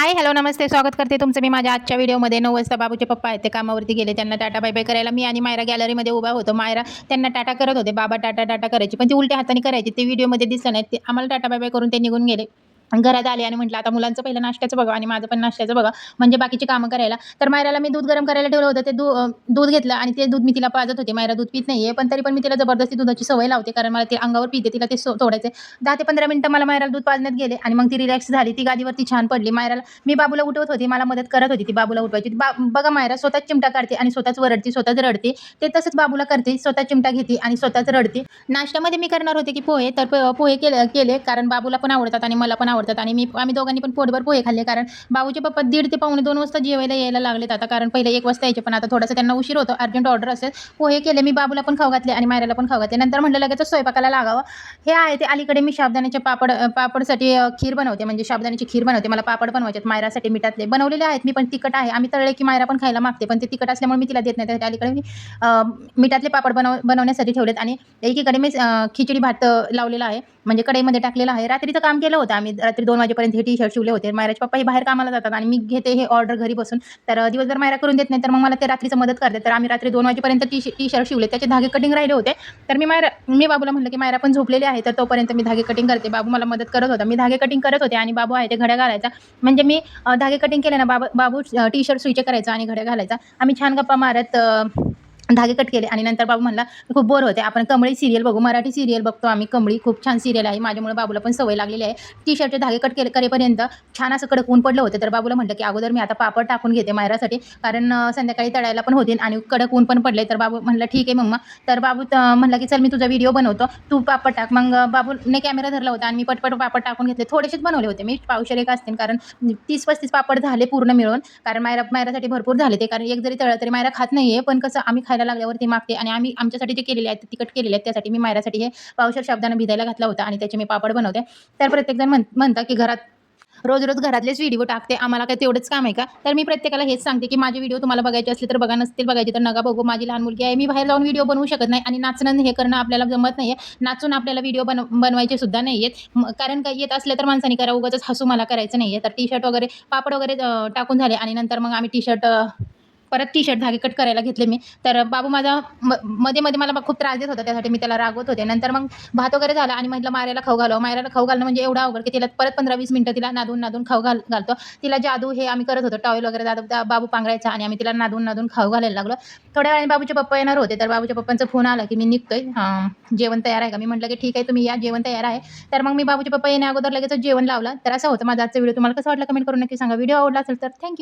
हाय, hello, नमस्ते. स्वागत करते तुमचं मी माझ्या आजच्या व्हिडिओमध्ये. 9 वाजता बाबूचे पप्पा आहेत, ते कामावरती गेले. त्यांना टाटा बाय बाय करायला मी आणि मायरा गॅलरीमध्ये उभा होतो. मायरा त्यांना टाटा करत होते. बाबा टाटा टाटा करायची, पण ती उलट्या हाताने करायची. ते व्हिडिओमध्ये दिसलं नाही. ते आम्हाला टाटा बाय बाय करून ते निघून गेले. घरात आले आणि म्हटलं आता मुलांचं पहिलं नाश्त्याचं बघा आणि माझं पण नाश्त्याचं बघा, म्हणजे बाकीची कामं करायला. तर मायराला मी दूध गरम करायला ठेवलं होतं. ते दूध घेतलं आणि ते दूध मी तिला पाजत होते. मायरा दूध पीत नाहीये, पण तरी पण मी तिला जबरदस्ती दुधाची सवय लावते, कारण मला ते अंगावर पिते. तिला ते तोडायचं 10 ते 15 मिनिटं मला मायराला दूध पाजण्यात गेले आणि मग ती रिलॅक्स झाली. ती गादीवरती छान पडली. मायराला मी बाबूला उठवत होती, मला मदत करत होती ती बाबूला उठवायची. बघा मायरा स्वतःच चिमटा काढते आणि स्वतःच वरडते, स्वतःच रडते. ते तसंच बाबूला करते, स्वतः चिमटा घेते आणि स्वतःच रडते. नाश्त्यामध्ये मी करणार होते की पोहे, तर पोहे केले कारण बाबूला पण आवडतात आणि मला पण आवडतात आणि आम्ही दोघांनी पण पोटभर पोहे खाल्ले, कारण बाबूचे पप्पा 1:30 ते पावणे 2 वाजता जेवायला यायला लागलेत आता, कारण पहिले 1 वाजता यायचे, पण आता थोडासा त्यांना उशीर होतो, अर्जंट ऑर्डर असेल. पोहे केले मी, बाबूला पण खाऊ घातले आणि मायराला पण खाऊ घातले. नंतर म्हटलं लगेच स्वयंपाकाला लागावं. हे आहे ते अलीकडे मी साबुदाण्याचे पापडसाठी खीर बनवते, म्हणजे साबुदाण्याची खीर बनवते. मला पापड बनवायचे मायरासाठी मिठातले बनवलेले आहेत मी, पण तिखट आहे. आम्ही तळले की मायरा पण खायला मागते, पण ते तिखट असल्यामुळे मी तिला देत नाही. त्यासाठी अलीकडे मी मिठातले पापड बनवण्यासाठी ठेवलेत आणि एकीकडे मी खिचडी भात लावलेला आहे, म्हणजे कढईमध्ये टाकलेला आहे. रात्रीचं काम केलं होतं आम्ही, रात्री 2 वाजेपर्यंत हे टी-शर्ट शिवले होते. मायराचे पप्पा हे बाहेर कामाला जातात आणि मी घेते हे ऑर्डर घरी बसून. तर दिवसभर मायरा करून देत नाही, तर मग मला ते रात्रीचं मदत करते. तर आम्ही रात्री 2 वाजेपर्यंत टी-शर्ट शिवले, त्याचे धागे कटिंग राहिले होते. तर मी बाबूला म्हटलं की मायरा पण झोपलेली आहे, तर तोपर्यंत मी धागे कटिंग करते. बाबू मला मदत करत होता. मी धागे कटिंग करत होते आणि बाबू आहे ते घड्या घालायचा. म्हणजे मी धागे कटिंग केले ना, बाबू टी-शर्ट सुईचे करायचा आणि घड्या घालायचा. आम्ही छान गप्पा मारत धागे कट केले आणि नंतर बाबू म्हणला, "खूप बोर होते, आपण कमळी सीरियल बघू." मराठी सीरियल बघतो आम्ही कमळी, खूप छान सीरियल आहे. माझ्यामुळे बाबूला पण सवय लागलेली आहे. टी-शर्टचे धागे करेपर्यंत छान असं कडक ऊन पडलं होतं. तर बाबूला म्हटलं की अगोदर मी आता पापड टाकून घेते मायरासाठी, कारण संध्याकाळी तळायला पण होतील आणि कडक ऊन पण पडले. तर बाबू म्हणला, "ठीक आहे मम्मा." तर बाबू म्हणला की "चल, मी तुझा व्हिडिओ बनवतो, तू पापड टाक." मग बाबूने कॅमेरा धरला होता आणि मी पटपट पापड टाकून घेतले. थोडेसेच बनवले होते मी, पावशेर एक असतील, कारण 30-35 पापड झाले पूर्ण मिळून. कारण मायरासाठी भरपूर झाले ते, कारण एक जरी तळलं तरी मायरा खात नाहीये, पण कसं आम्ही खायला लागल्यावरती मागते आणि आम्ही आमच्यासाठी जे केलेले आहेत, तिखट केलेले आहेत, त्यासाठी मी मायरासाठी हे पावशेर साबुदाणा भिजायला घातला होता आणि त्याचे मी पापड बनवते. तर प्रत्येकजण म्हणतात की रोज-रोज घरातलेच व्हिडिओ टाकते, आम्हाला काय तेवढंच काम आहे का? तर मी प्रत्येकाला हेच सांगते की माझे व्हिडिओ तुम्हाला बघायचे असले तर बघा, नसतील बघायचे तर नका बघू. माझी लहान मुलगी आहे, मी बाहेर जाऊन व्हिडिओ बनवू शकत नाही आणि नाचणं हे करणं आपल्याला जमत नाहीये. नाचून आपल्याला व्हिडिओ बनवायचे सुद्धा नाहीयेत. कारण काय येत असले तर माणसाने करा, उगाचच हसू मला करायचं नाहीये. तर टी-शर्ट वगैरे, पापड वगैरे टाकून झाले आणि नंतर मग आम्ही परत टी-शर्ट धागे कट करायला घेतले मी. तर बाबू माझा मध्ये-मध्ये मला खूप त्रास देत होता, त्यासाठी मी त्याला रागवत होते. नंतर मग भात वगैरे झाला आणि म्हटलं मायराला खाऊ घालावं. मायराला खाऊ घालणं म्हणजे एवढं अवघड की तिला परत 15-20 मिनिटं तिला नादून खाऊ घालतो. तिला जादू हे आम्ही करत होतो. टॉवेल वगैरे बाबू पांघरायचा आणि आम्ही तिला नादून खाऊ घालायला लागलो. थोड्या वेळाने बाबूचे पप्पा येणार होते, तर बाबूच्या पप्पांचा फोन आला की मी निघतोय, जेवण तयार आहे का? मी म्हटलं की ठीक आहे, तुम्ही या, जेवण तयार आहे. तर मग मी बाबूचे पप्पा येण्या अगोदर लगेचच जेवण लावलं. तर असा होता माझा आजचा व्हिडिओ. तुम्हाला कसा वाटला कमेंट करून नक्की सांगा. व्हिडिओ आवडला असेल तर थँक